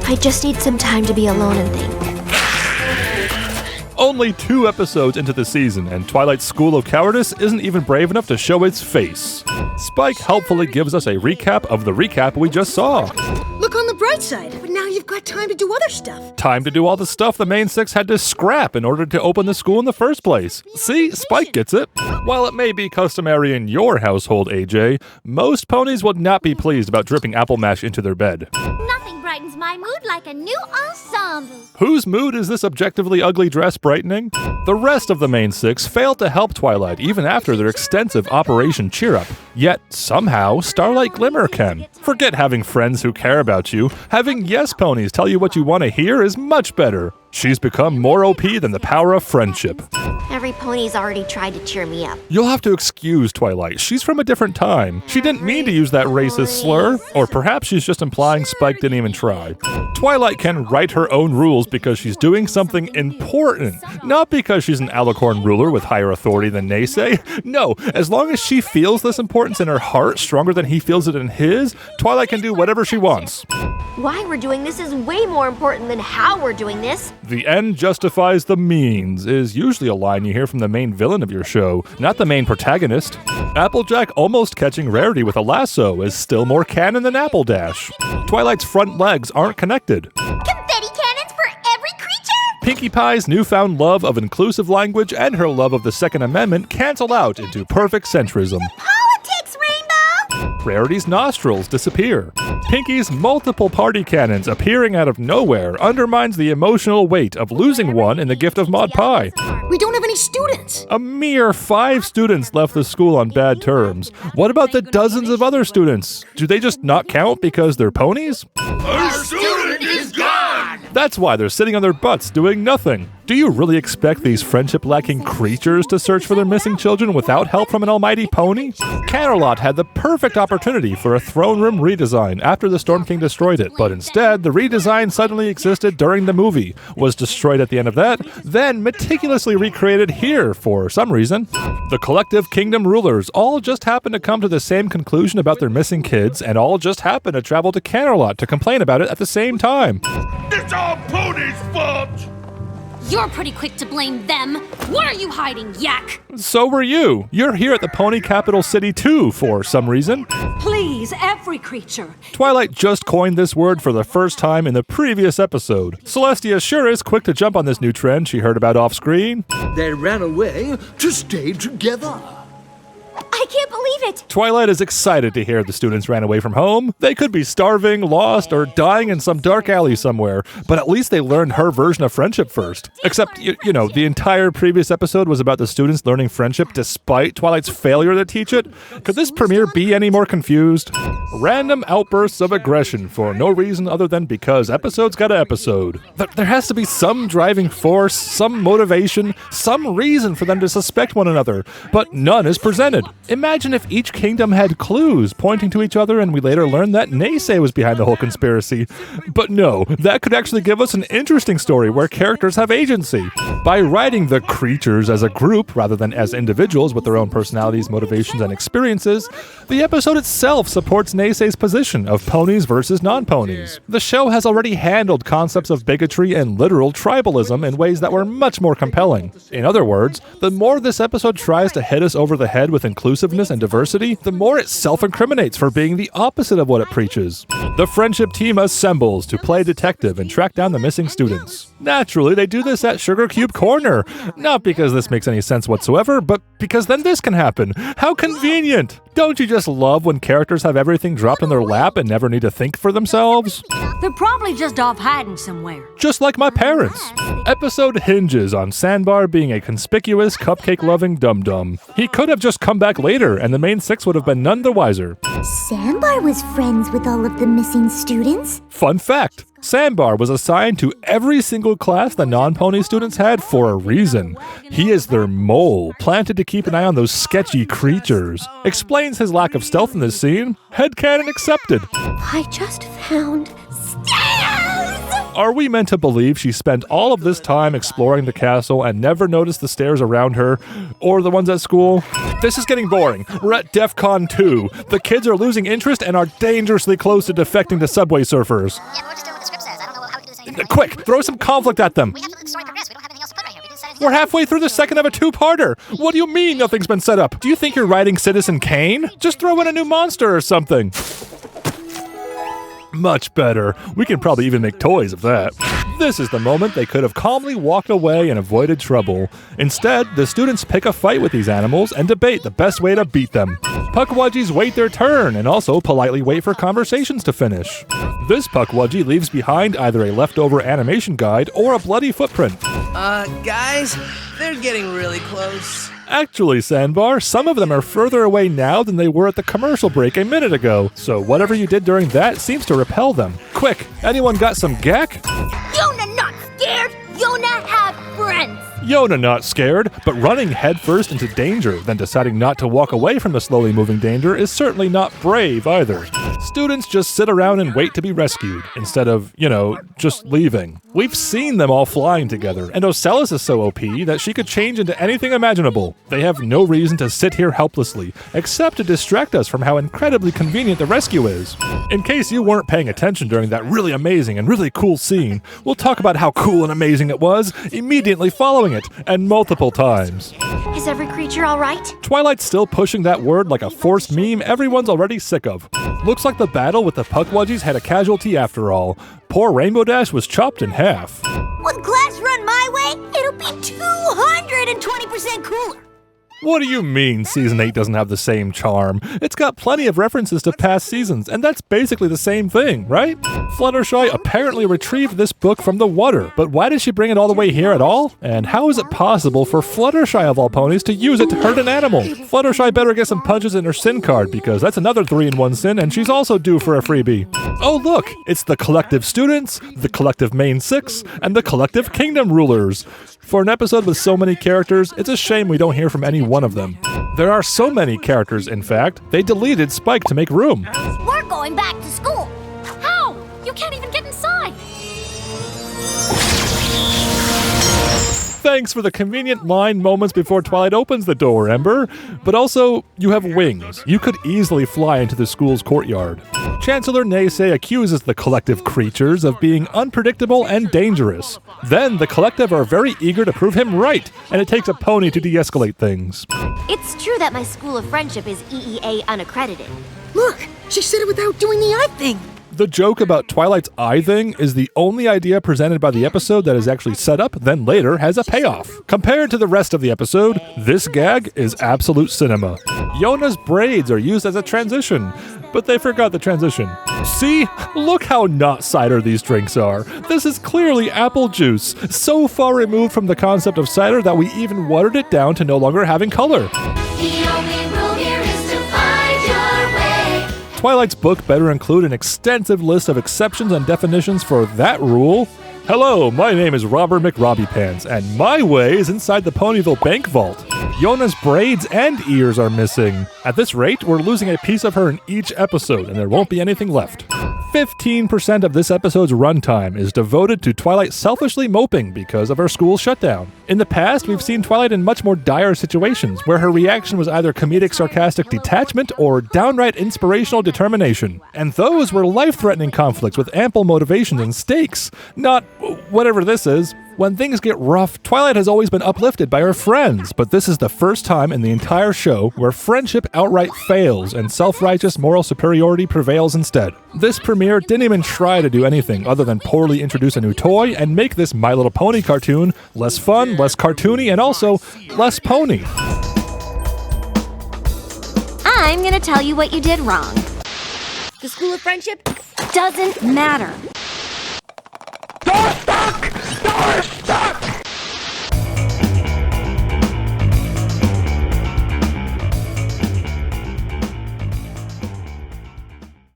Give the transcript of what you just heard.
I just need some time to be alone and think. Only 2 episodes into the season, and Twilight's School of Cowardice isn't even brave enough to show its face. Spike helpfully gives us a recap of the recap we just saw. Look on the bright side, but now you've got time to do other stuff. Time to do all the stuff the main 6 had to scrap in order to open the school in the first place. See, Spike gets it. While it may be customary in your household, AJ, most ponies would not be pleased about dripping apple mash into their bed. Nothing brightens my mood like a new ensemble. Whose mood is this objectively ugly dress brightening? The rest of the main 6 failed to help Twilight even after their extensive Operation Cheer Up. Yet, somehow, Starlight Glimmer can. Forget having friends who care about you. Having yes ponies tell you what you want to hear is much better. She's become more OP than the power of friendship. Every pony's already tried to cheer me up. You'll have to excuse Twilight. She's from a different time. She didn't mean to use that racist slur, or perhaps she's just implying Spike didn't even try. Twilight can write her own rules because she's doing something important, not because she's an alicorn ruler with higher authority than Naysay. No, as long as she feels this importance in her heart stronger than he feels it in his, Twilight can do whatever she wants. Why we're doing this is way more important than how we're doing this. The end justifies the means is usually a line you hear from the main villain of your show, not the main protagonist. Applejack almost catching Rarity with a lasso is still more canon than Apple Dash. Twilight's front legs aren't connected. Confetti cannons for every creature? Pinkie Pie's newfound love of inclusive language and her love of the Second Amendment cancel out into perfect centrism. Politics, Rainbow! Rarity's nostrils disappear. Pinkie's multiple party cannons appearing out of nowhere undermines the emotional weight of losing one in the gift of Maud Pie. We don't have any students. A mere 5 students left the school on bad terms. What about the dozens of other students? Do they just not count because they're ponies? Our student is gone! That's why they're sitting on their butts doing nothing. Do you really expect these friendship-lacking creatures to search for their missing children without help from an almighty pony? Canterlot had the perfect opportunity for a throne room redesign after the Storm King destroyed it, but instead, the redesign suddenly existed during the movie, was destroyed at the end of that, then meticulously recreated here for some reason. The collective kingdom rulers all just happened to come to the same conclusion about their missing kids, and all just happened to travel to Canterlot to complain about it at the same time. It's all Pony's fault! You're pretty quick to blame them. What are you hiding, yak? So were you. You're here at the pony capital city too, for some reason. Please, every creature. Twilight just coined this word for the first time in the previous episode. Celestia sure is quick to jump on this new trend she heard about off-screen. They ran away to stay together. I can't believe it! Twilight is excited to hear the students ran away from home. They could be starving, lost, or dying in some dark alley somewhere, but at least they learned her version of friendship first. Except, you know, the entire previous episode was about the students learning friendship despite Twilight's failure to teach it. Could this premiere be any more confused? Random outbursts of aggression for no reason other than because episode's got an episode. There has to be some driving force, some motivation, some reason for them to suspect one another, but none is presented. Imagine if each kingdom had clues pointing to each other and we later learned that Naysay was behind the whole conspiracy. But no, that could actually give us an interesting story where characters have agency. By writing the creatures as a group rather than as individuals with their own personalities, motivations, and experiences, the episode itself supports Naysay's position of ponies versus non-ponies. The show has already handled concepts of bigotry and literal tribalism in ways that were much more compelling. In other words, the more this episode tries to hit us over the head with inclusiveness and diversity, the more it self-incriminates for being the opposite of what it preaches. The friendship team assembles to play detective and track down the missing students. Naturally, they do this at Sugar Cube Corner. Not because this makes any sense whatsoever, but because then this can happen. How convenient! Don't you just love when characters have everything dropped in their lap and never need to think for themselves? They're probably just off hiding somewhere. Just like my parents. Episode hinges on Sandbar being a conspicuous, cupcake-loving dum-dum. He could have just come back later, and the main 6 would have been none the wiser. Sandbar was friends with all of the missing students. Fun fact. Sandbar was assigned to every single class the non-pony students had for a reason. He is their mole, planted to keep an eye on those sketchy creatures. Explains his lack of stealth in this scene. Headcanon accepted. I just found stairs! Are we meant to believe she spent all of this time exploring the castle and never noticed the stairs around her? Or the ones at school? This is getting boring. We're at DEF CON 2. The kids are losing interest and are dangerously close to defecting to Subway Surfers. Yeah, we're just doing what the script says. I don't know Quick, throw some conflict at them. We have to let the story progress. We don't have anything else to put right here. We didn't set anything We're else. halfway through the second of a two-parter. What do you mean nothing's been set up? Do you think you're writing Citizen Kane? Just throw in a new monster or something. Much better. We can probably even make toys of that. This is the moment they could have calmly walked away and avoided trouble. Instead, the students pick a fight with these animals and debate the best way to beat them. Puckwudgies wait their turn and also politely wait for conversations to finish. This Puckwudgie leaves behind either a leftover animation guide or a bloody footprint. Guys, they're getting really close. Actually, Sandbar, some of them are further away now than they were at the commercial break a minute ago, so whatever you did during that seems to repel them. Quick, anyone got some gack? Yona not scared. Yona have friends. Yona not scared, but running headfirst into danger, then deciding not to walk away from the slowly moving danger is certainly not brave either. Students just sit around and wait to be rescued, instead of, just leaving. We've seen them all flying together, and Ocellus is so OP that she could change into anything imaginable. They have no reason to sit here helplessly, except to distract us from how incredibly convenient the rescue is. In case you weren't paying attention during that really amazing and really cool scene, we'll talk about how cool and amazing it was immediately following it, and multiple times. Is every creature all right? Twilight's still pushing that word like a forced meme everyone's already sick of. Looks like the battle with the Puckwudgies had a casualty after all. Poor Rainbow Dash was chopped in half. With class run my way, it'll be 220% cooler. What do you mean Season 8 doesn't have the same charm? It's got plenty of references to past seasons, and that's basically the same thing, right? Fluttershy apparently retrieved this book from the water, but why did she bring it all the way here at all? And how is it possible for Fluttershy of all ponies to use it to hurt an animal? Fluttershy better get some punches in her sin card, because that's another 3-in-1 sin, and she's also due for a freebie. Oh look, it's the collective students, the collective main 6, and the collective kingdom rulers. For an episode with so many characters, it's a shame we don't hear from any one of them. There are so many characters, in fact, they deleted Spike to make room. We're going back to school. How? You can't even get inside. Thanks for the convenient line moments before Twilight opens the door, Ember. But also, you have wings. You could easily fly into the school's courtyard. Chancellor Naysay accuses the collective creatures of being unpredictable and dangerous. Then the collective are very eager to prove him right, and it takes a pony to de-escalate things. It's true that my School of Friendship is EEA unaccredited. Look, she said it without doing the eye thing. The joke about Twilight's eye thing is the only idea presented by the episode that is actually set up, then later has a payoff. Compared to the rest of the episode, this gag is absolute cinema. Yona's braids are used as a transition, but they forgot the transition. See? Look how not cider these drinks are. This is clearly apple juice, so far removed from the concept of cider that we even watered it down to no longer having color. The only rule here is to find your way. Twilight's book better include an extensive list of exceptions and definitions for that rule. Hello, my name is Robert McRobbie-Pants, and my way is inside the Ponyville Bank Vault. Yona's braids and ears are missing. At this rate, we're losing a piece of her in each episode, and there won't be anything left. 15% of this episode's runtime is devoted to Twilight selfishly moping because of her school shutdown. In the past, we've seen Twilight in much more dire situations, where her reaction was either comedic sarcastic detachment or downright inspirational determination. And those were life-threatening conflicts with ample motivations and stakes, not whatever this is. When things get rough, Twilight has always been uplifted by her friends, but this is the first time in the entire show where friendship outright fails and self-righteous moral superiority prevails instead. This premiere didn't even try to do anything other than poorly introduce a new toy and make this My Little Pony cartoon less fun, less cartoony, and also less pony. I'm gonna tell you what you did wrong. The School of Friendship doesn't matter.